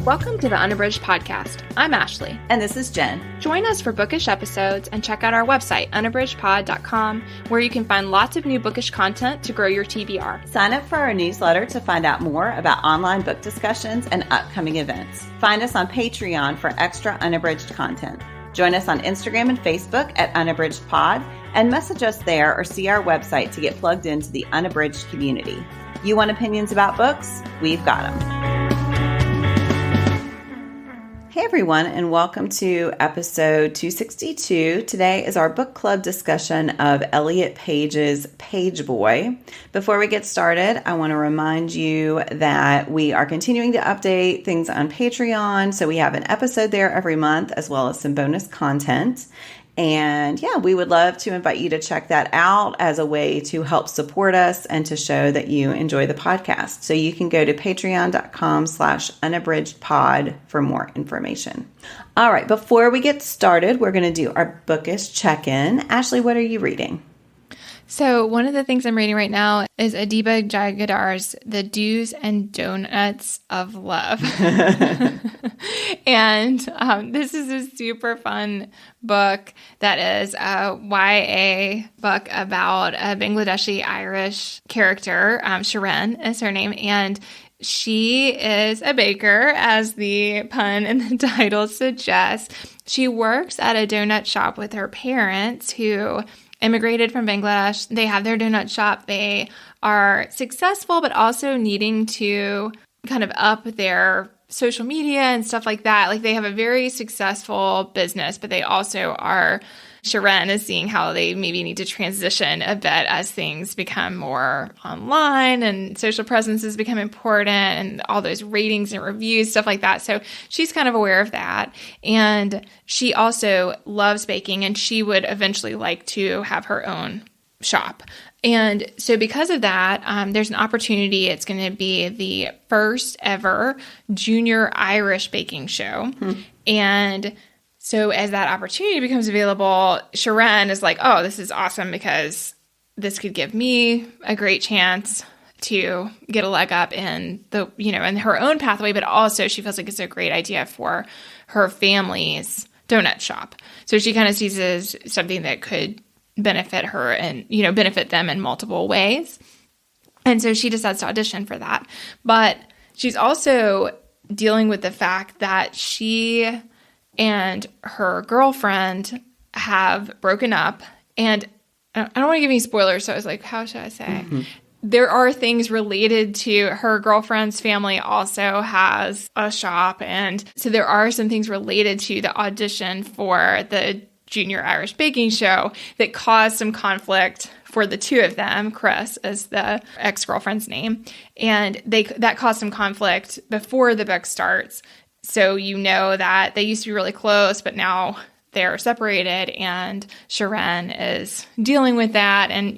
Welcome to the Unabridged podcast. I'm Ashley. And this is Jen. Join us for bookish episodes and check out our website, unabridgedpod.com, where you can find lots of new bookish content to grow your TBR. Sign up for our newsletter to find out more about online book discussions and upcoming events. Find us on Patreon for extra unabridged content. Join us on Instagram and Facebook at unabridgedpod, and message us there or see our website to get plugged into the Unabridged community. You want opinions about books? We've got them. Hey everyone, and welcome to episode 262. Today is our book club discussion of Elliot Page's Pageboy. Before we get started, I want to remind you that we are continuing to update things on Patreon. So we have an episode there every month, as well as some bonus content. And yeah, we would love to invite you to check that out as a way to help support us and to show that you enjoy the podcast. So you can go to patreon.com/unabridgedpod for more information. All right, before we get started, we're going to do our bookish check-in. Ashley, what are you reading? So one of the things I'm reading right now is Adiba Jaigirdar The Do's and Donuts of Love. And this is a super fun book that is a YA book about a Bangladeshi Irish character. Sharon is her name. And she is a baker, as the pun in the title suggests. She works at a donut shop with her parents who immigrated from Bangladesh. They have their donut shop. They are successful, but also needing to kind of up their social media and stuff like that. Like, they have a very successful business, but they also are, Sharon is seeing how they maybe need to transition a bit as things become more online and social presences become important and all those ratings and reviews, stuff like that. So she's kind of aware of that. And she also loves baking, and she would eventually like to have her own shop. And so because of that, there's an opportunity. It's going to be the first ever junior Irish baking show. And so as that opportunity becomes available, Sharon is like, oh, this is awesome because this could give me a great chance to get a leg up in the, in her own pathway, but also she feels like it's a great idea for her family's donut shop. So she kind of sees it as something that could benefit her and, benefit them in multiple ways. And so she decides to audition for that. But she's also dealing with the fact that she and her girlfriend have broken up. And I don't want to give any spoilers, so I was like, how should I say? Mm-hmm. There are things related to her girlfriend's family also has a shop. And so there are some things related to the audition for the Junior Irish Baking Show that caused some conflict for the two of them. Chris is the ex-girlfriend's name. And that caused some conflict before the book starts. So that they used to be really close, but now they're separated, and Sharon is dealing with that and,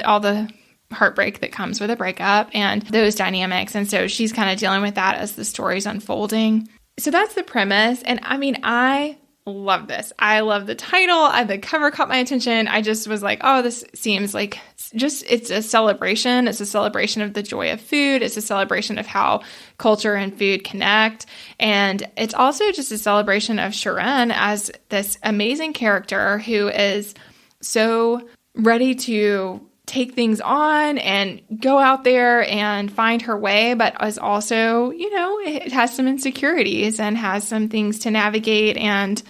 all the heartbreak that comes with a breakup and those dynamics. And so she's kind of dealing with that as the story's unfolding. So that's the premise. And I love this. I love the title. The cover caught my attention. I just was like, oh, this seems like it's a celebration. It's a celebration of the joy of food. It's a celebration of how culture and food connect. And it's also just a celebration of Sharon as this amazing character who is so ready to take things on and go out there and find her way, but is also, it has some insecurities and has some things to navigate, and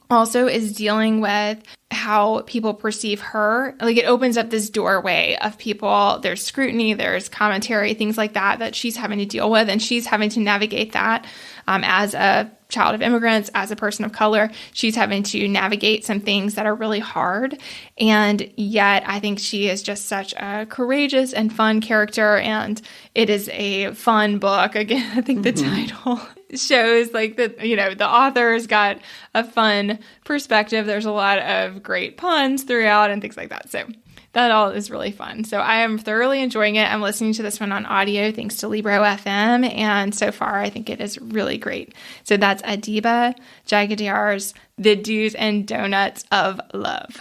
also is dealing with how people perceive her. Like, it opens up this doorway of people. There's scrutiny, there's commentary, things like that she's having to deal with, and she's having to navigate that as a child of immigrants, as a person of color. She's having to navigate some things that are really hard. And yet I think she is just such a courageous and fun character. And it is a fun book. Again, I think the title shows like that, the author's got a fun perspective. There's a lot of great puns throughout and things like that. So that all is really fun. So I am thoroughly enjoying it. I'm listening to this one on audio thanks to Libro FM, and so far I think it is really great. So that's Adiba Jaigidar's The Do's and Donuts of Love.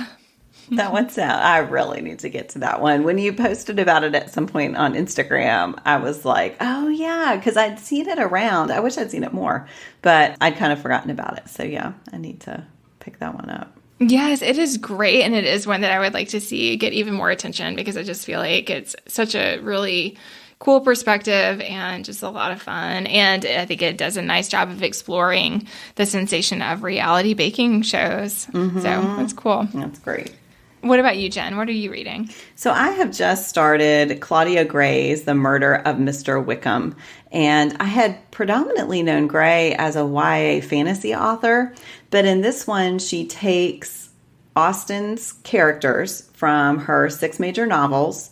That one I really need to get to that one. When you posted about it at some point on Instagram, I was like, oh yeah, because I'd seen it around. I wish I'd seen it more, but I'd kind of forgotten about it. So yeah, I need to pick that one up. Yes, it is great. And it is one that I would like to see get even more attention because I just feel like it's such a really cool perspective and just a lot of fun. And I think it does a nice job of exploring the sensation of reality baking shows. Mm-hmm. So that's cool. That's great. What about you, Jen? What are you reading? So I have just started Claudia Gray's The Murder of Mr. Wickham. And I had predominantly known Gray as a YA fantasy author, but in this one, she takes Austen's characters from her 6 major novels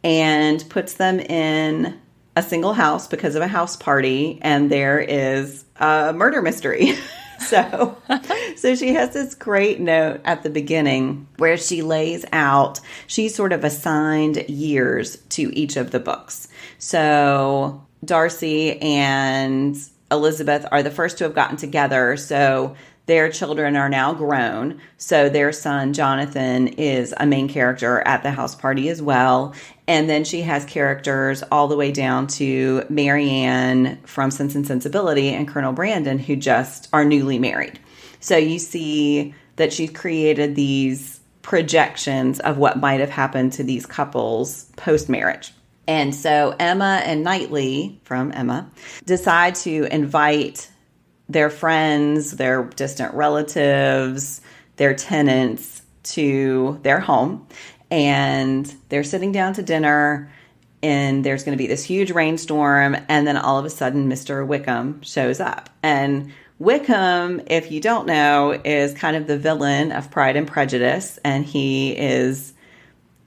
and puts them in a single house because of a house party, and there is a murder mystery. So she has this great note at the beginning where she lays out, she sort of assigned years to each of the books. So Darcy and Elizabeth are the first to have gotten together. So their children are now grown. So their son, Jonathan, is a main character at the house party as well. And then she has characters all the way down to Marianne from Sense and Sensibility and Colonel Brandon, who just are newly married. So you see that she's created these projections of what might have happened to these couples post-marriage. And so Emma and Knightley, from Emma, decide to invite their friends, their distant relatives, their tenants to their home. And they're sitting down to dinner, and there's going to be this huge rainstorm. And then all of a sudden, Mr. Wickham shows up. And Wickham, if you don't know, is kind of the villain of Pride and Prejudice. And he is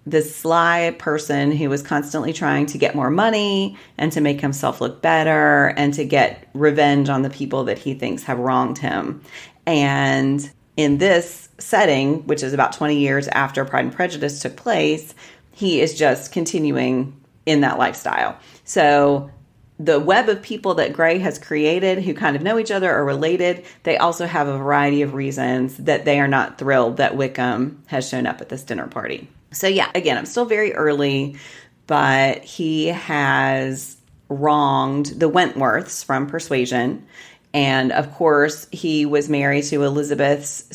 this sly person who was constantly trying to get more money and to make himself look better and to get revenge on the people that he thinks have wronged him. And in this setting, which is about 20 years after Pride and Prejudice took place, he is just continuing in that lifestyle. So the web of people that Gray has created who kind of know each other or related, they also have a variety of reasons that they are not thrilled that Wickham has shown up at this dinner party. So yeah, again, I'm still very early, but he has wronged the Wentworths from Persuasion. And of course, he was married to Elizabeth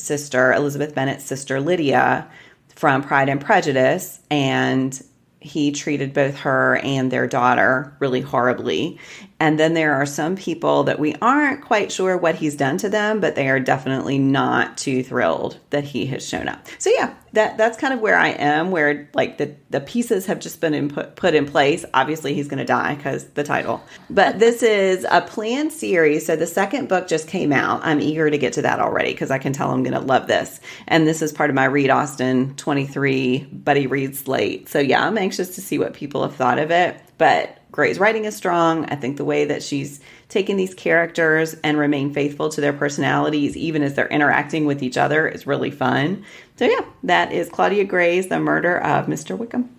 Bennet's sister, Lydia, from Pride and Prejudice. And he treated both her and their daughter really horribly. And then there are some people that we aren't quite sure what he's done to them, but they are definitely not too thrilled that he has shown up. So yeah, that's kind of where I am, where like the pieces have just been put in place. Obviously, he's going to die because the title. But this is a planned series. So the second book just came out. I'm eager to get to that already because I can tell I'm going to love this. And this is part of my Read Austen 23 Buddy Read slate. So yeah, I'm anxious to see what people have thought of it. But Gray's writing is strong. I think the way that she's taken these characters and remain faithful to their personalities, even as they're interacting with each other, is really fun. So yeah, that is Claudia Gray's The Murder of Mr. Wickham.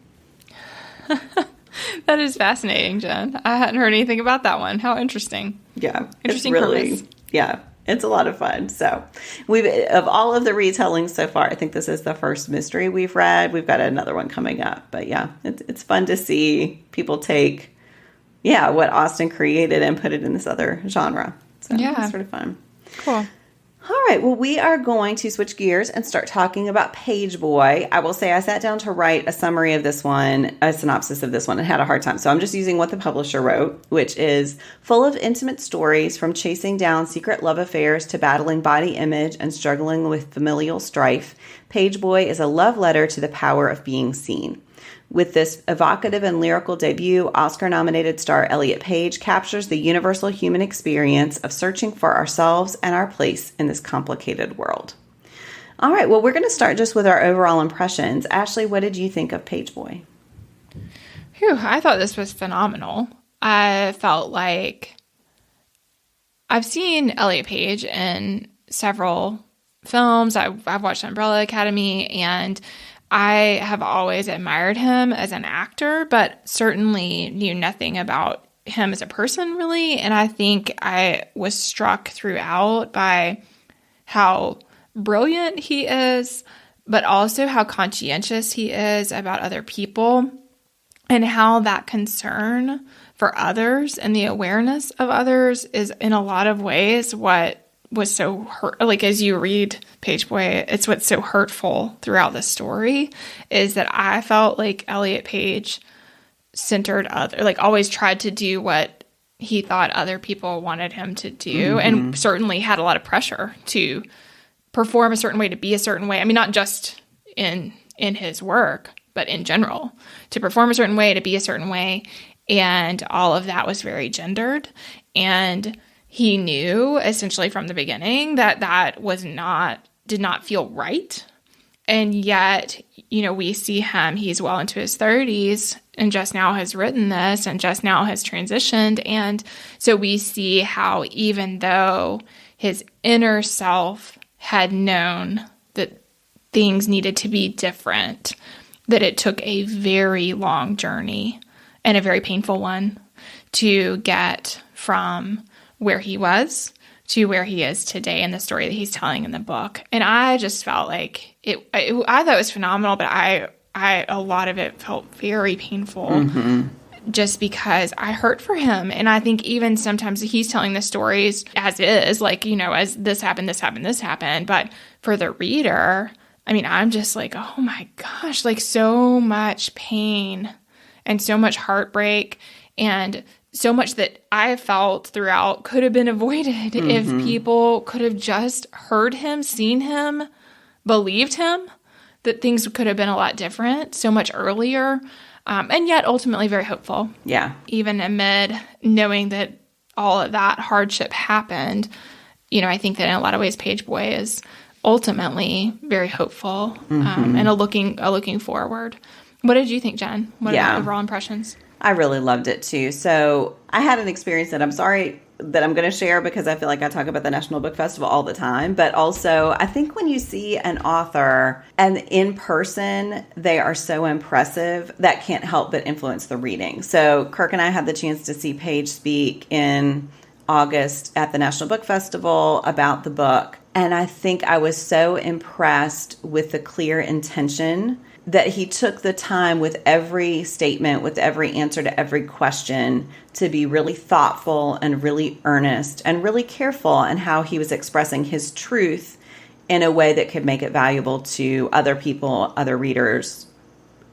That is fascinating, Jen. I hadn't heard anything about that one. How interesting. Yeah. Interesting premise. Yeah. It's a lot of fun. So of all of the retellings so far, I think this is the first mystery we've read. We've got another one coming up. But yeah, it's fun to see people take what Austen created and put it in this other genre. So yeah, it's sort of fun. Cool. All right. Well, we are going to switch gears and start talking about Pageboy. I will say I sat down to write a summary of this one, a synopsis of this one, and had a hard time. So I'm just using what the publisher wrote, which is full of intimate stories from chasing down secret love affairs to battling body image and struggling with familial strife. Pageboy is a love letter to the power of being seen. With this evocative and lyrical debut, Oscar-nominated star Elliot Page captures the universal human experience of searching for ourselves and our place in this complicated world. All right, well, we're going to start just with our overall impressions. Ashley, what did you think of Pageboy? I thought this was phenomenal. I felt like I've seen Elliot Page in several films. I've watched Umbrella Academy, and I have always admired him as an actor, but certainly knew nothing about him as a person, really. And I think I was struck throughout by how brilliant he is, but also how conscientious he is about other people and how that concern for others and the awareness of others is in a lot of ways what was so hurt. Like, as you read Pageboy, it's what's so hurtful throughout the story is that I felt like Elliot Page centered always tried to do what he thought other people wanted him to do, and certainly had a lot of pressure to perform a certain way, to be a certain way. I mean, not just in his work, but in general, to perform a certain way, to be a certain way. And all of that was very gendered. And he knew essentially from the beginning that did not feel right. And yet, we see him, he's well into his 30s and just now has written this and just now has transitioned. And so we see how even though his inner self had known that things needed to be different, that it took a very long journey and a very painful one to get from where he was to where he is today in the story that he's telling in the book. And I just felt like I thought it was phenomenal, but a lot of it felt very painful just because I hurt for him. And I think even sometimes he's telling the stories as is, as this happened, this happened, this happened. But for the reader, I mean, I'm just like, oh my gosh, so much pain and so much heartbreak and so much that I felt throughout could have been avoided if people could have just heard him, seen him, believed him, that things could have been a lot different so much earlier, and yet ultimately very hopeful. Yeah. Even amid knowing that all of that hardship happened, I think that in a lot of ways Pageboy is ultimately very hopeful and a looking forward. What did you think, Jen? What about overall impressions? I really loved it too. So I had an experience that I'm sorry that I'm going to share because I feel like I talk about the National Book Festival all the time. But also, I think when you see an author and in person, they are so impressive, that can't help but influence the reading. So Kirk and I had the chance to see Page speak in August at the National Book Festival about the book. And I think I was so impressed with the clear intention that he took the time with every statement, with every answer to every question, to be really thoughtful and really earnest and really careful in how he was expressing his truth in a way that could make it valuable to other people, other readers,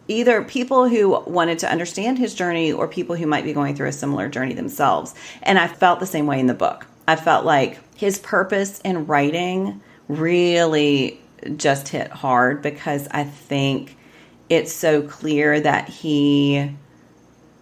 either people who wanted to understand his journey or people who might be going through a similar journey themselves. And I felt the same way in the book. I felt like his purpose in writing really just hit hard because I think it's so clear that he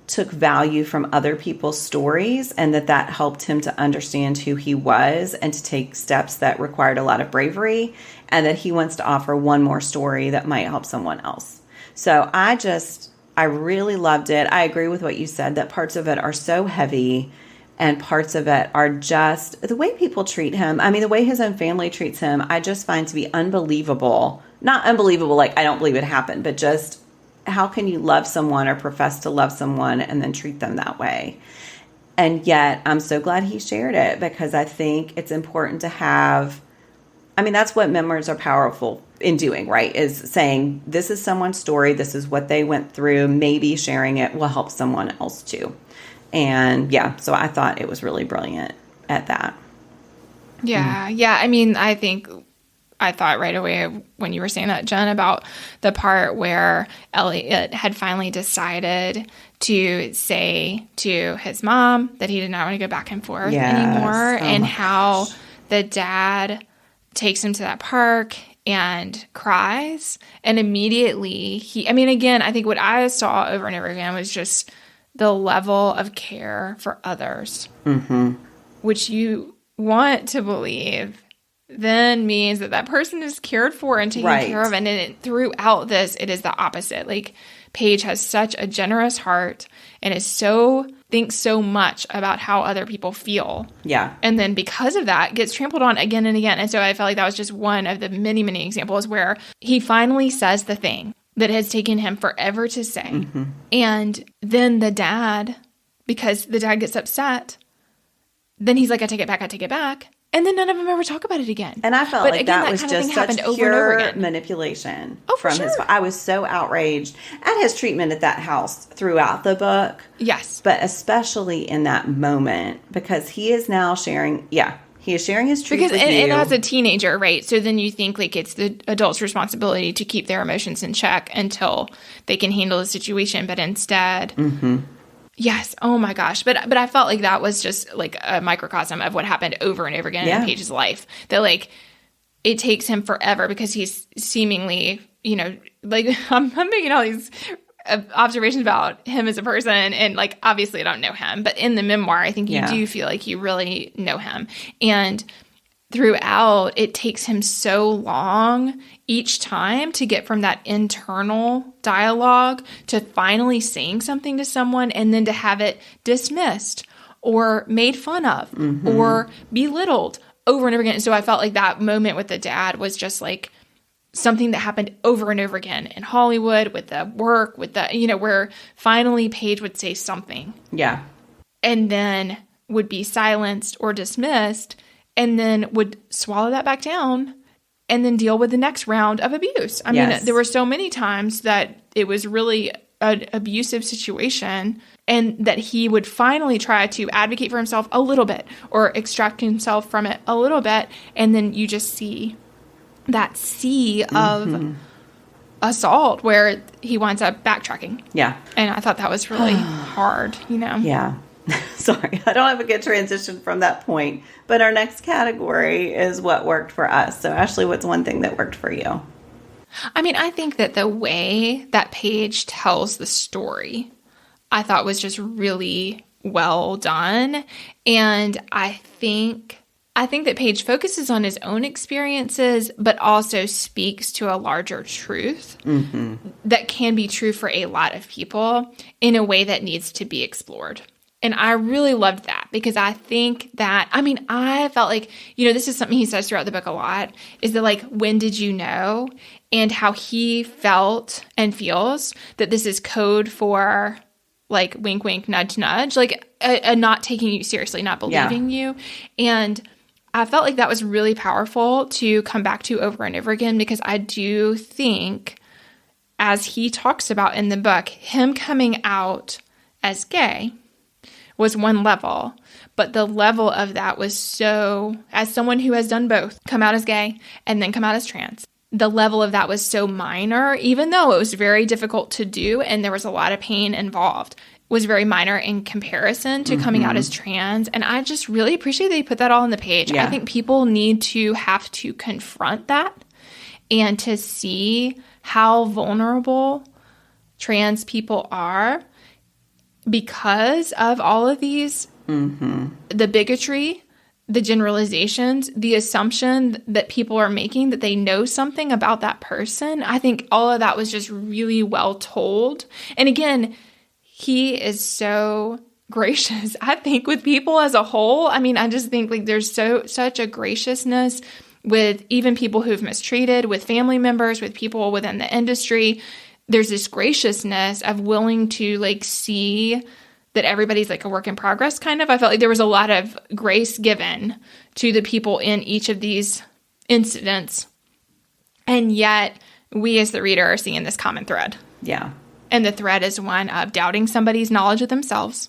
took value from other people's stories and that helped him to understand who he was and to take steps that required a lot of bravery, and that he wants to offer one more story that might help someone else. So I really loved it. I agree with what you said, that parts of it are so heavy and parts of it are just the way people treat him. I mean, the way his own family treats him, I just find to be unbelievable. Not unbelievable, like I don't believe it happened, but just how can you love someone or profess to love someone and then treat them that way? And yet I'm so glad he shared it because I think it's important to have, I mean, that's what memoirs are powerful in doing, right? Is saying this is someone's story. This is what they went through. Maybe sharing it will help someone else too. And yeah, so I thought it was really brilliant at that. Yeah. Yeah. I mean, I thought right away when you were saying that, Jen, about the part where Elliot had finally decided to say to his mom that he did not want to go back and forth anymore, and how the dad takes him to that park and cries. And immediately again, I think what I saw over and over again was just the level of care for others, which you want to believe then means that person is cared for and taken care of. And throughout this, it is the opposite. Like, Page has such a generous heart and thinks so much about how other people feel. Yeah. And then because of that, gets trampled on again and again. And so I felt like that was just one of the many, many examples where he finally says the thing that has taken him forever to say. And then the dad, because the dad gets upset, then he's like, I take it back. And then none of them ever talk about it again. And I felt but like again, that was kind of just thing such happened over and over pure again. manipulation For from his. sure. I was so outraged at his treatment at that house throughout the book. Yes. But especially in that moment, because he is now sharing. Yeah, he is sharing his truth with you. And as a teenager, right? So then you think like it's the adult's responsibility to keep their emotions in check until they can handle the situation. But instead, yes, oh my gosh. But I felt like that was just like a microcosm of what happened over and over again in Paige's life. That like it takes him forever because he's seemingly, like I'm making all these observations about him as a person, and like obviously I don't know him, but in the memoir I think you do feel like you really know him. And throughout, it takes him so long each time to get from that internal dialogue to finally saying something to someone, and then to have it dismissed or made fun of or belittled over and over again. And so I felt like that moment with the dad was just like something that happened over and over again in Hollywood, with the work, with the, where finally Paige would say something. Yeah. And then would be silenced or dismissed, and then would swallow that back down and then deal with the next round of abuse. I mean, there were so many times that it was really an abusive situation, and that he would finally try to advocate for himself a little bit or extract himself from it a little bit. And then you just see that sea of assault where he winds up backtracking. Yeah. And I thought that was really hard, Yeah. Sorry, I don't have a good transition from that point. But our next category is what worked for us. So, Ashley, what's one thing that worked for you? I mean, I think that the way that Paige tells the story, I thought was just really well done. And I think that Paige focuses on his own experiences, but also speaks to a larger truth that can be true for a lot of people in a way that needs to be explored. And I really loved that, because I think that, I felt like, this is something he says throughout the book a lot, is that like, when did you know? And how he felt and feels that this is code for like wink, wink, nudge, nudge, like a not taking you seriously, not believing you. And I felt like that was really powerful to come back to over and over again, because I do think, as he talks about in the book, him coming out as gay was one level, but the level of that was so, as someone who has done both, come out as gay and then come out as trans, the level of that was so minor, even though it was very difficult to do and there was a lot of pain involved, was very minor in comparison to coming out as trans. And I just really appreciate that he put that all on the page. I think people need to have to confront that and to see how vulnerable trans people are because of all of these, the bigotry, the generalizations, the assumption that people are making that they know something about that person. I think all of that was just really well told. And again, he is so gracious, I think, with people as a whole. I just think like there's such a graciousness with even people who've mistreated, with family members, with people within the industry. There's this graciousness of willing to like see that everybody's like a work in progress kind of. I felt like there was a lot of grace given to the people in each of these incidents. And yet we as the reader are seeing this common thread. Yeah. And the thread is one of doubting somebody's knowledge of themselves,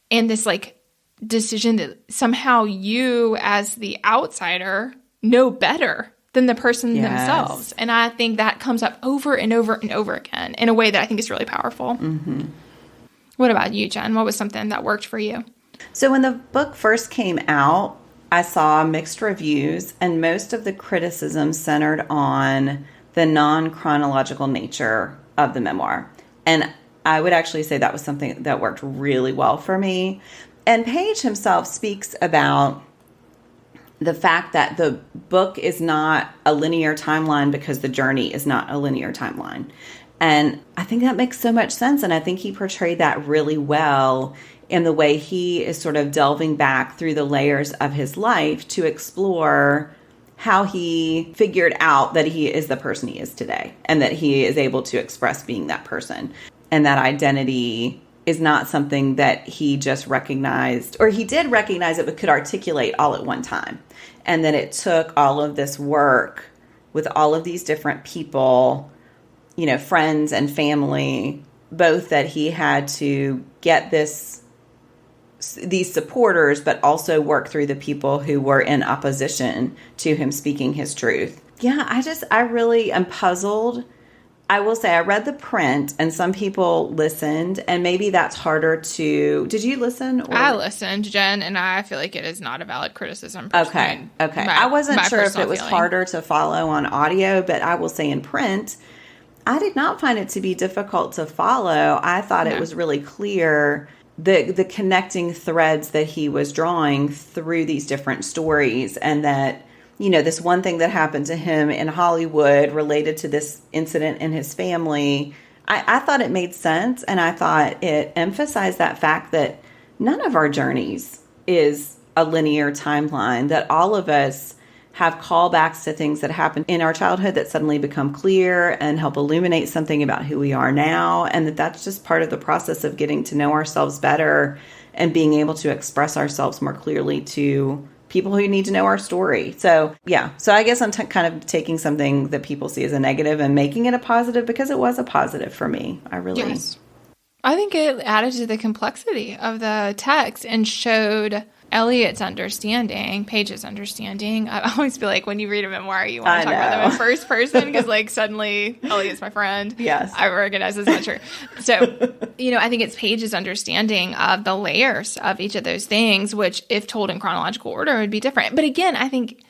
and this like decision that somehow you as the outsider know better than the person themselves. And I think that comes up over and over and over again in a way that I think is really powerful. What about you, Jen? What was something that worked for you? So when the book first came out, I saw mixed reviews, and most of the criticism centered on the non-chronological nature of the memoir. And I would actually say that was something that worked really well for me. And Page himself speaks about the fact that the book is not a linear timeline because the journey is not a linear timeline. And I think that makes so much sense. And I think he portrayed that really well in the way he is sort of delving back through the layers of his life to explore how he figured out that he is the person he is today, and that he is able to express being that person. And that identity is not something that he just recognized, or he did recognize it, but could articulate all at one time. And then it took all of this work with all of these different people, you know, friends and family, both that he had to get these supporters, but also work through the people who were in opposition to him speaking his truth. Yeah, I really am puzzled. I will say I read the print and some people listened, and maybe that's harder to... Did you listen? Or? I listened, Jen, and I feel like it is not a valid criticism. Okay. I wasn't sure if it was harder to follow on audio, but I will say in print, I did not find it to be difficult to follow. I thought it was really clear, the connecting threads that he was drawing through these different stories, and that, you know, this one thing that happened to him in Hollywood related to this incident in his family, I thought it made sense, and I thought it emphasized that fact that none of our journeys is a linear timeline, that all of us have callbacks to things that happened in our childhood that suddenly become clear and help illuminate something about who we are now, and that's just part of the process of getting to know ourselves better and being able to express ourselves more clearly to people who need to know our story. So, yeah. So I guess I'm kind of taking something that people see as a negative and making it a positive, because it was a positive for me. Yes. I think it added to the complexity of the text and showed Elliot's understanding, Page's understanding. I always feel like when you read a memoir, you want to talk about them in first person, because like suddenly Elliot's my friend. Yes. I recognize this much. So, you know, I think it's Page's understanding of the layers of each of those things, which if told in chronological order would be different. But again, I think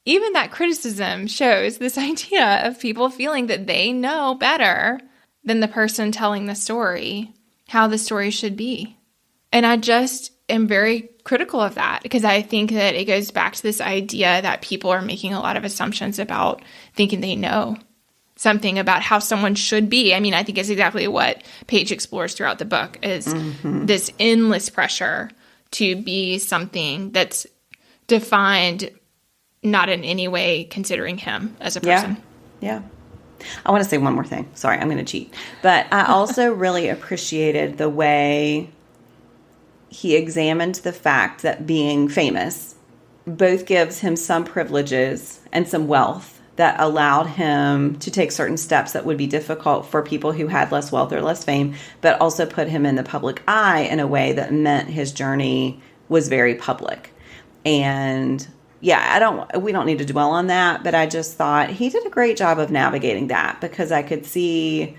even that criticism shows this idea of people feeling that they know better than the person telling the story how the story should be. And I just am very critical of that, because I think that it goes back to this idea that people are making a lot of assumptions about thinking they know something about how someone should be. I mean, I think it's exactly what Page explores throughout the book, is this endless pressure to be something that's defined not in any way considering him as a person. Yeah. I want to say one more thing. Sorry, I'm going to cheat. But I also really appreciated the way he examined the fact that being famous both gives him some privileges and some wealth that allowed him to take certain steps that would be difficult for people who had less wealth or less fame, but also put him in the public eye in a way that meant his journey was very public. And yeah, we don't need to dwell on that, but I just thought he did a great job of navigating that, because I could see,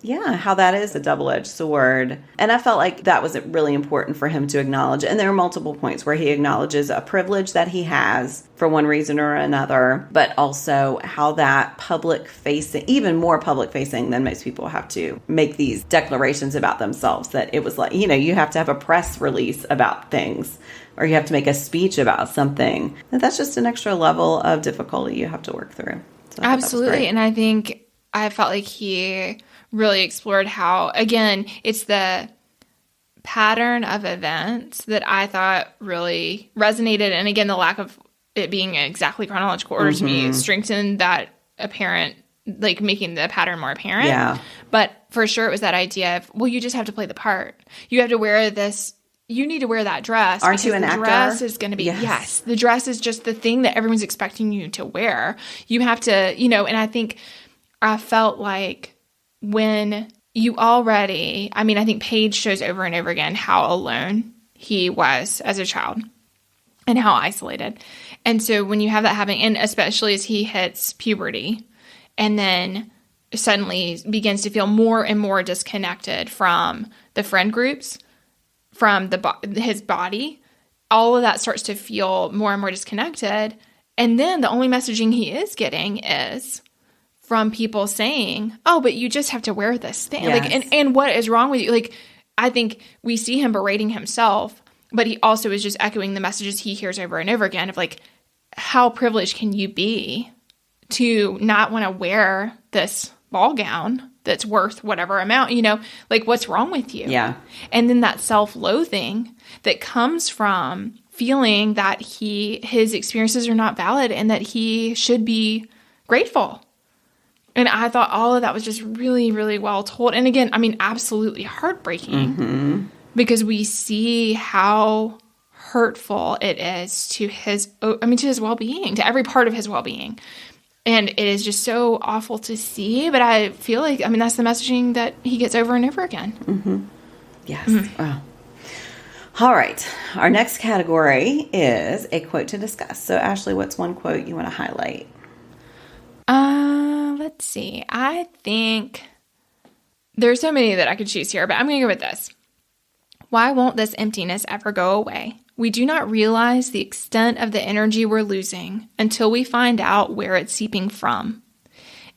how that is a double-edged sword. And I felt like that was really important for him to acknowledge. And there are multiple points where he acknowledges a privilege that he has for one reason or another, but also how that public-facing, even more public-facing than most people have to make these declarations about themselves, that it was like, you know, you have to have a press release about things, or you have to make a speech about something. That's just an extra level of difficulty you have to work through. So absolutely. And I think I felt like he really explored how, again, it's the pattern of events that I thought really resonated. And again, the lack of it being in exactly chronological order to me strengthened that apparent, like making the pattern more apparent. Yeah. But for sure, it was that idea of, well, you just have to play the part. You have to wear this. You need to wear that dress. Aren't you an actor? The dress is going to be, yes, the dress is just the thing that everyone's expecting you to wear. You have to, you know, and I think I felt like when you already, I mean, I think Page shows over and over again how alone he was as a child and how isolated. And so when you have that happening, and especially as he hits puberty and then suddenly begins to feel more and more disconnected from the friend groups, from his body, all of that starts to feel more and more disconnected. And then the only messaging he is getting is from people saying, oh, but you just have to wear this thing. Yes. Like, and what is wrong with you? Like, I think we see him berating himself, but he also is just echoing the messages he hears over and over again of like, how privileged can you be to not want to wear this ball gown that's worth whatever amount, you know, like what's wrong with you? Yeah. And then that self-loathing that comes from feeling that his experiences are not valid and that he should be grateful. And I thought all of that was just really, really well told. And again, I mean, absolutely heartbreaking because we see how hurtful it is to his well-being, to every part of his well-being. And it is just so awful to see. But I feel like, I mean, that's the messaging that he gets over and over again. Yes. Wow. All right. Our next category is a quote to discuss. So, Ashley, what's one quote you want to highlight? Let's see. I think there's so many that I could choose here, but I'm going to go with this. Why won't this emptiness ever go away? We do not realize the extent of the energy we're losing until we find out where it's seeping from.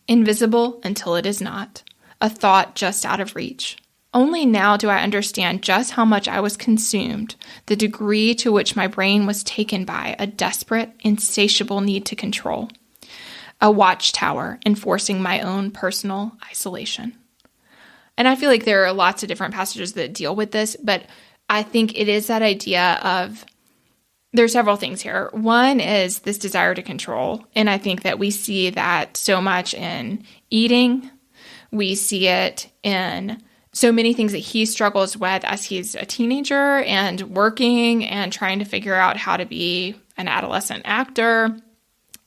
Invisible until it is not. A thought just out of reach. Only now do I understand just how much I was consumed, the degree to which my brain was taken by a desperate, insatiable need to control. A watchtower enforcing my own personal isolation. And I feel like there are lots of different passages that deal with this, but I think it is that idea of, there are several things here. One is this desire to control, and I think that we see that so much in eating. We see it in so many things that he struggles with as he's a teenager and working and trying to figure out how to be an adolescent actor.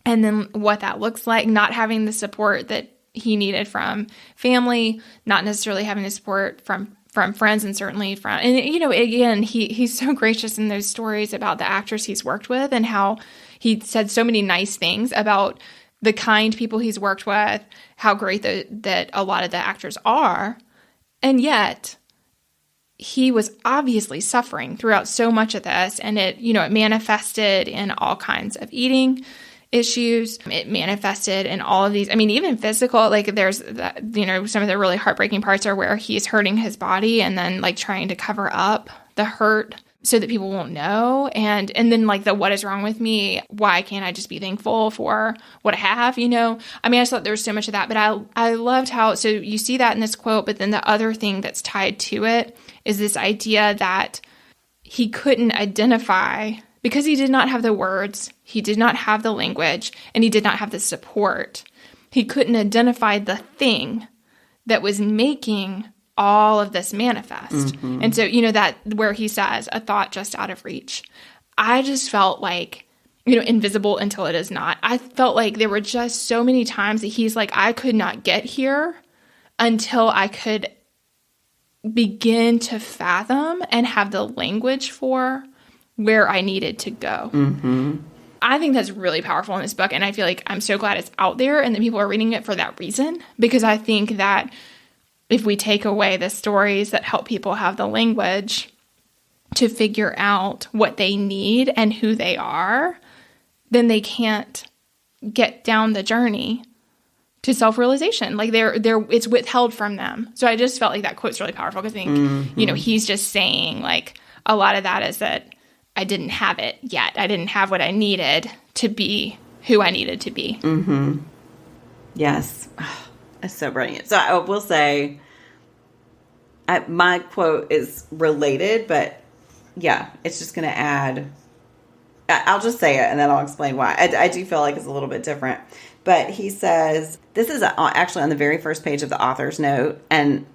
And then what that looks like, not having the support that he needed from family, not necessarily having the support from friends, and certainly from, and you know, again, he's so gracious in those stories about the actors he's worked with and how he said so many nice things about the kind people he's worked with, how great that a lot of the actors are. And yet he was obviously suffering throughout so much of this, and it manifested in all kinds of eating issues. It manifested in all of these, I mean, even physical, like there's, some of the really heartbreaking parts are where he's hurting his body and then like trying to cover up the hurt so that people won't know. And then like what is wrong with me? Why can't I just be thankful for what I have? I mean, I just thought there was so much of that, but I loved how, so you see that in this quote, but then the other thing that's tied to it is this idea that he couldn't identify, because he did not have the words, he did not have the language, and he did not have the support. He couldn't identify the thing that was making all of this manifest. And so, that where he says, a thought just out of reach. I just felt like, invisible until it is not. I felt like there were just so many times that he's like, I could not get here until I could begin to fathom and have the language for where I needed to go. I think that's really powerful in this book, and I feel like I'm so glad it's out there and that people are reading it for that reason, because I think that if we take away the stories that help people have the language to figure out what they need and who they are, then they can't get down the journey to self-realization. Like it's withheld from them. So I just felt like that quote's really powerful, because I think, he's just saying like a lot of that is that I didn't have it yet. I didn't have what I needed to be who I needed to be. Yes. That's so brilliant. So I will say, my quote is related, but yeah, it's just going to add, I'll just say it and then I'll explain why. I do feel like it's a little bit different. But he says, this is actually on the very first page of the author's note, and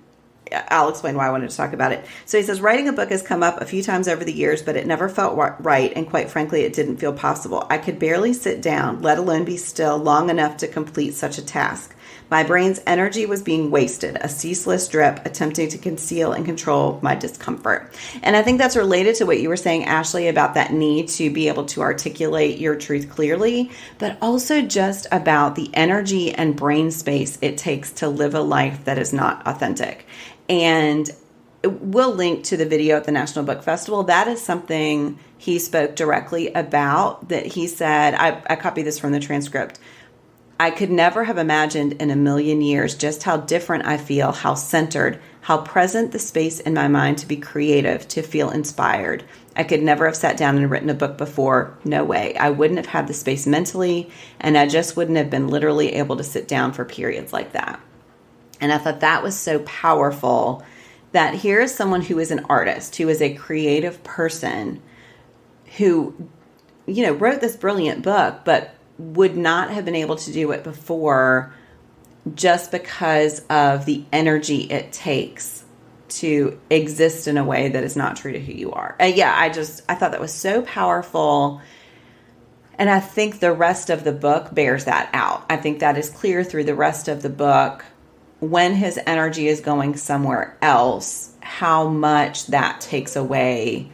I'll explain why I wanted to talk about it. So he says, writing a book has come up a few times over the years, but it never felt right, and quite frankly, it didn't feel possible. I could barely sit down, let alone be still long enough to complete such a task. My brain's energy was being wasted, a ceaseless drip, attempting to conceal and control my discomfort. And I think that's related to what you were saying, Ashley, about that need to be able to articulate your truth clearly, but also just about the energy and brain space it takes to live a life that is not authentic. And we'll link to the video at the National Book Festival. That is something he spoke directly about, that he said, I copied this from the transcript. I could never have imagined in a million years just how different I feel, how centered, how present the space in my mind to be creative, to feel inspired. I could never have sat down and written a book before. No way. I wouldn't have had the space mentally, and I just wouldn't have been literally able to sit down for periods like that. And I thought that was so powerful, that here is someone who is an artist, who is a creative person, who, wrote this brilliant book, but would not have been able to do it before just because of the energy it takes to exist in a way that is not true to who you are. I thought that was so powerful. And I think the rest of the book bears that out. I think that is clear through the rest of the book. When his energy is going somewhere else, how much that takes away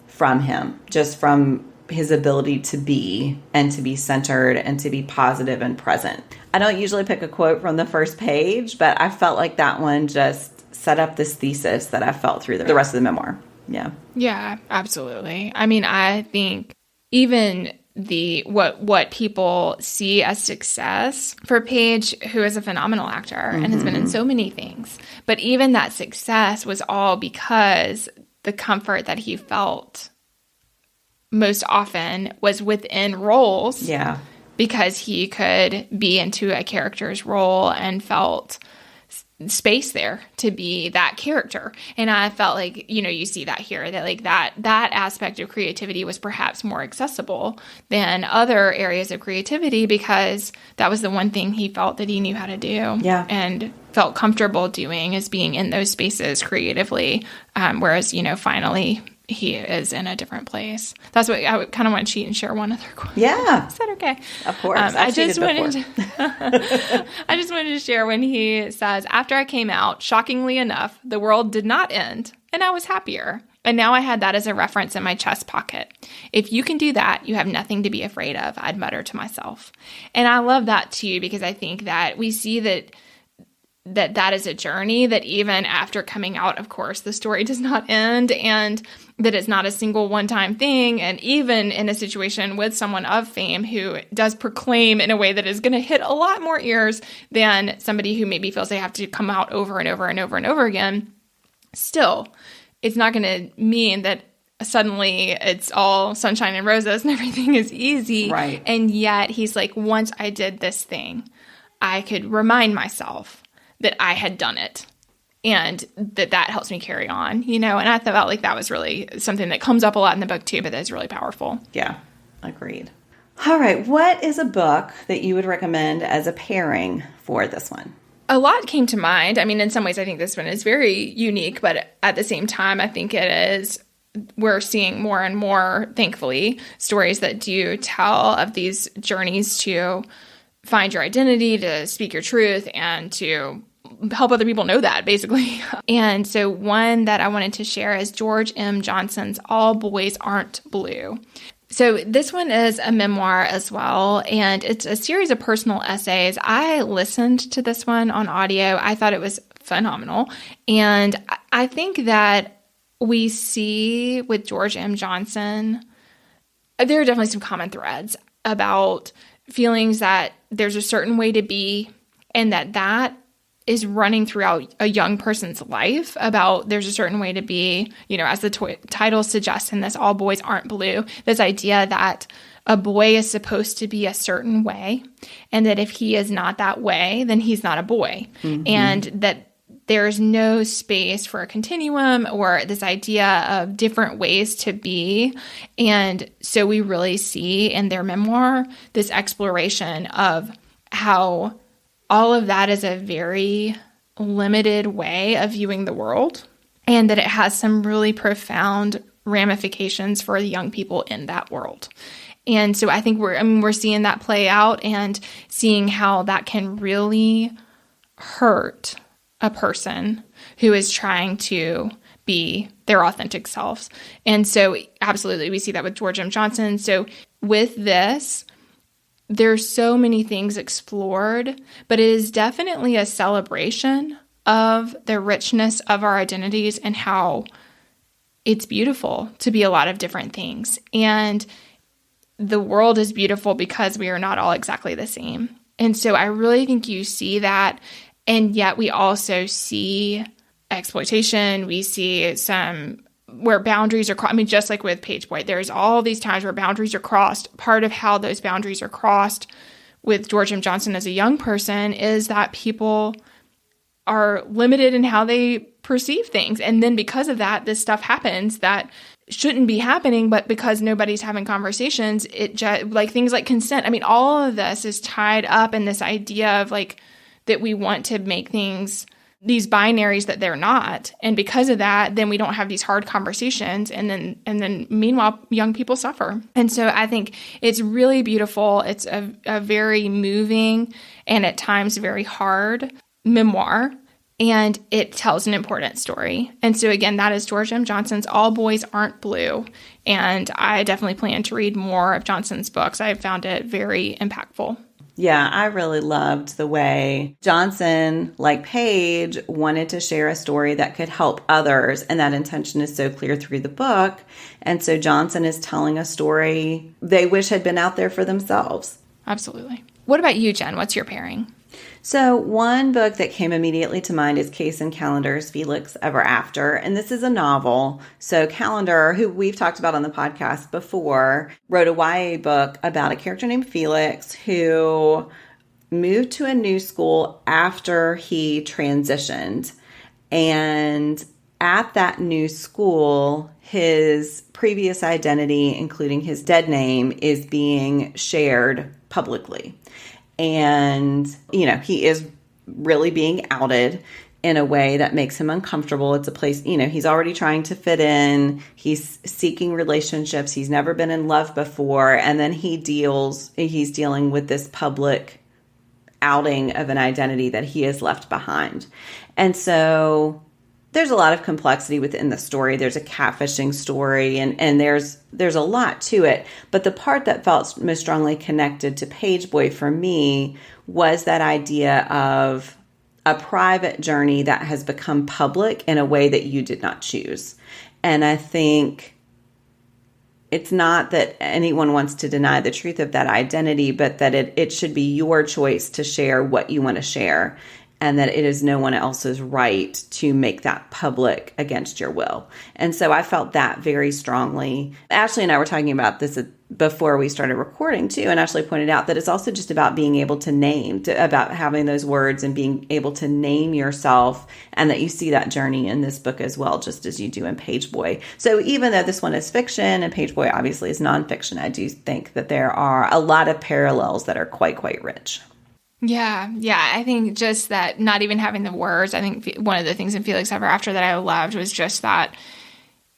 from him, just from his ability to be and to be centered and to be positive and present. I don't usually pick a quote from the first page, but I felt like that one just set up this thesis that I felt through the rest of the memoir. Yeah. Yeah, absolutely. I mean, I think even what people see as success for Page, who is a phenomenal actor and has been in so many things, but even that success was all because the comfort that he felt most often was within roles. Yeah. Because he could be into a character's role and felt space there to be that character. And I felt like, you see that here, that like that aspect of creativity was perhaps more accessible than other areas of creativity because that was the one thing he felt that he knew how to do. Yeah. And felt comfortable doing, is being in those spaces creatively. Whereas, finally he is in a different place. That's what I kind of want to cheat and share one other quote. Yeah. Is that okay? Of course. I just wanted to share when he says, after I came out, shockingly enough, the world did not end and I was happier. And now I had that as a reference in my chest pocket. If you can do that, you have nothing to be afraid of, I'd mutter to myself. And I love that too, because I think that we see that is a journey, that even after coming out, of course, the story does not end, and that it's not a single one-time thing. And even in a situation with someone of fame who does proclaim in a way that is going to hit a lot more ears than somebody who maybe feels they have to come out over and over and over and over again, still, it's not going to mean that suddenly it's all sunshine and roses and everything is easy. Right. And yet he's like, once I did this thing, I could remind myself that I had done it and that helps me carry on, and I felt like that was really something that comes up a lot in the book too, but that's really powerful. Yeah, agreed. All right. What is a book that you would recommend as a pairing for this one? A lot came to mind. I mean, in some ways, I think this one is very unique, but at the same time, I think we're seeing more and more, thankfully, stories that do tell of these journeys to find your identity, to speak your truth, and to help other people know that, basically. And so one that I wanted to share is George M. Johnson's All Boys Aren't Blue. So this one is a memoir as well, and it's a series of personal essays. I listened to this one on audio. I thought it was phenomenal. And I think that we see with George M. Johnson, there are definitely some common threads about feelings that there's a certain way to be, and that is running throughout a young person's life, about there's a certain way to be, as the title suggests in this, All Boys Aren't Blue, this idea that a boy is supposed to be a certain way, and that if he is not that way, then he's not a boy. Mm-hmm. And that there's no space for a continuum or this idea of different ways to be. And so we really see in their memoir this exploration of how all of that is a very limited way of viewing the world, and that it has some really profound ramifications for the young people in that world. And so I think we're seeing that play out and seeing how that can really hurt a person who is trying to be their authentic selves. And so absolutely, we see that with George M. Johnson. So with this, there's so many things explored, but it is definitely a celebration of the richness of our identities and how it's beautiful to be a lot of different things. And the world is beautiful because we are not all exactly the same. And so I really think you see that. And yet we also see exploitation. We see some where boundaries are crossed. I mean, just like with Pageboy, there's all these times where boundaries are crossed. Part of how those boundaries are crossed with George M. Johnson as a young person is that people are limited in how they perceive things. And then because of that, this stuff happens that shouldn't be happening, but because nobody's having conversations, it just, like things like consent. I mean, all of this is tied up in this idea of like that we want to make things these binaries that they're not. And because of that, then we don't have these hard conversations. And then meanwhile, young people suffer. And so I think it's really beautiful. It's a very moving and at times very hard memoir. And it tells an important story. And so again, that is George M. Johnson's All Boys Aren't Blue. And I definitely plan to read more of Johnson's books. I found it very impactful. Yeah, I really loved the way Johnson, like Page, wanted to share a story that could help others. And that intention is so clear through the book. And so Johnson is telling a story they wish had been out there for themselves. Absolutely. What about you, Jen? What's your pairing? So one book that came immediately to mind is Kacen Callendar's Felix Ever After. And this is a novel. So Callendar, who we've talked about on the podcast before, wrote a YA book about a character named Felix who moved to a new school after he transitioned. And at that new school, his previous identity, including his dead name, is being shared publicly. And, he is really being outed in a way that makes him uncomfortable. It's a place, he's already trying to fit in. He's seeking relationships. He's never been in love before. And then he's dealing with this public outing of an identity that he has left behind. And so there's a lot of complexity within the story. There's a catfishing story and there's a lot to it. But the part that felt most strongly connected to Pageboy for me was that idea of a private journey that has become public in a way that you did not choose. And I think it's not that anyone wants to deny the truth of that identity, but that it should be your choice to share what you want to share. And that it is no one else's right to make that public against your will. And so I felt that very strongly. Ashley and I were talking about this before we started recording too, and Ashley pointed out that it's also just about being able to name, about having those words and being able to name yourself, and that you see that journey in this book as well, just as you do in Pageboy. So even though this one is fiction and Pageboy obviously is nonfiction, I do think that there are a lot of parallels that are quite, quite rich. Yeah. I think just that not even having the words, I think one of the things in Felix Ever After that I loved was just that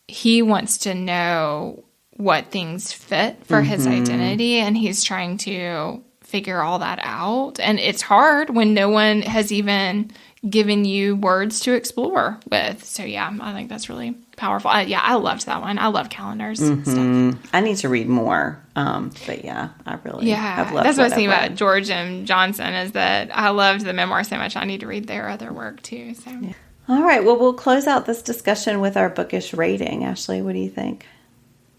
he wants to know what things fit for his identity, and he's trying to figure all that out. And it's hard when no one has even given you words to explore with. So yeah, I think that's really powerful. I loved that one. I love Callendar's stuff. I need to read more. But yeah, I've loved that's what I was thinking about George M. Johnson, is that I loved the memoir so much. I need to read their other work too. So yeah. All right. Well, we'll close out this discussion with our bookish rating. Ashley, what do you think?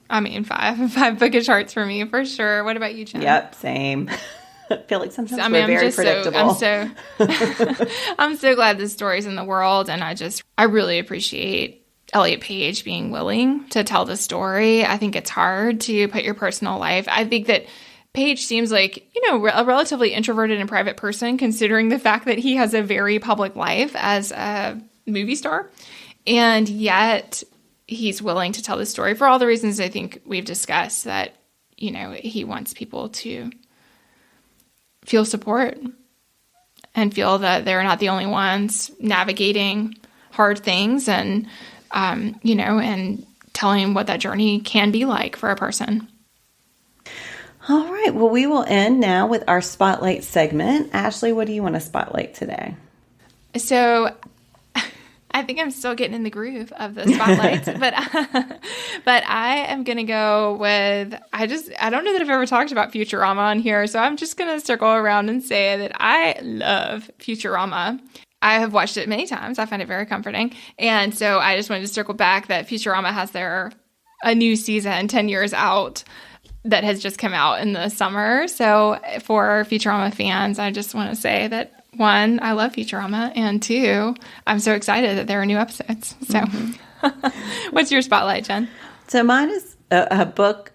I mean, five bookish hearts for me for sure. What about you, Jen? Yep, same. I feel like sometimes we're very predictable. I'm so glad this story's in the world, and I really appreciate Elliot Page being willing to tell the story. I think it's hard to put your personal life. I think that Page seems like, a relatively introverted and private person, considering the fact that he has a very public life as a movie star, and yet he's willing to tell the story for all the reasons I think we've discussed, that, he wants people to feel support and feel that they're not the only ones navigating hard things, and, and telling what that journey can be like for a person. All right. Well, we will end now with our spotlight segment. Ashley, what do you want to spotlight today? So I think I'm still getting in the groove of the spotlights, but I am going to go with, I don't know that I've ever talked about Futurama on here, so I'm just going to circle around and say that I love Futurama. I have watched it many times. I find it very comforting. And so I just wanted to circle back that Futurama has a new season 10 years out that has just come out in the summer. So for Futurama fans, I just want to say that, one, I love Futurama, and two, I'm so excited that there are new episodes. So what's your spotlight, Jen? So mine is a book,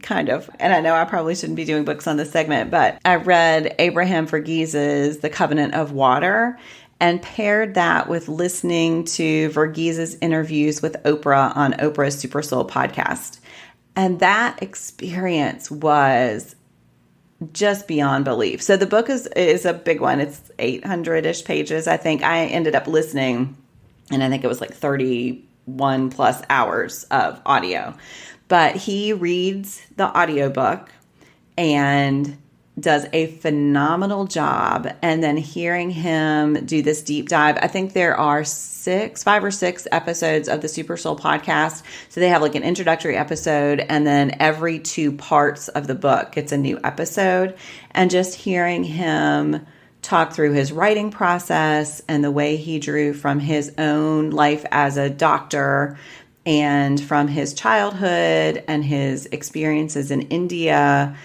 kind of, and I know I probably shouldn't be doing books on this segment, but I read Abraham Verghese's The Covenant of Water and paired that with listening to Verghese's interviews with Oprah on Oprah's Super Soul podcast. And that experience was just beyond belief. So the book is a big one. It's 800-ish pages. I think I ended up listening, and I think it was like 31 plus hours of audio. But he reads the audiobook and does a phenomenal job. And then hearing him do this deep dive, I think there are 5 or 6 episodes of the Super Soul podcast. So they have like an introductory episode, and then every 2 parts of the book, it's a new episode. And just hearing him talk through his writing process and the way he drew from his own life as a doctor and from his childhood and his experiences in India.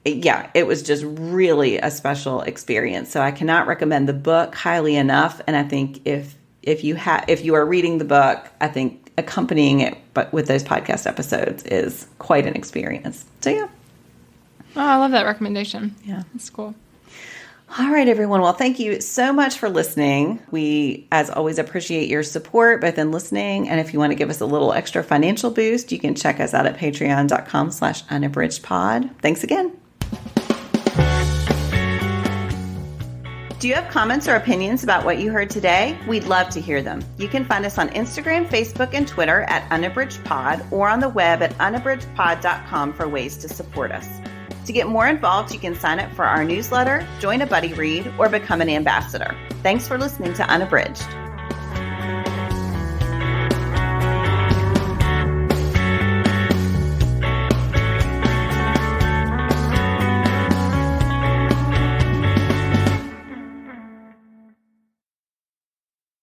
Yeah, it was just really a special experience. So I cannot recommend the book highly enough. And I think if you are reading the book, I think accompanying it but with those podcast episodes is quite an experience. So yeah. Oh, I love that recommendation. Yeah. That's cool. All right, everyone. Well, thank you so much for listening. We, as always, appreciate your support, both in listening, and if you want to give us a little extra financial boost, you can check us out at patreon.com/unabridgedpod. Thanks again. Do you have comments or opinions about what you heard today? We'd love to hear them. You can find us on Instagram, Facebook, and Twitter at unabridgedpod, or on the web at unabridgedpod.com for ways to support us. To get more involved, you can sign up for our newsletter, join a buddy read, or become an ambassador. Thanks for listening to Unabridged.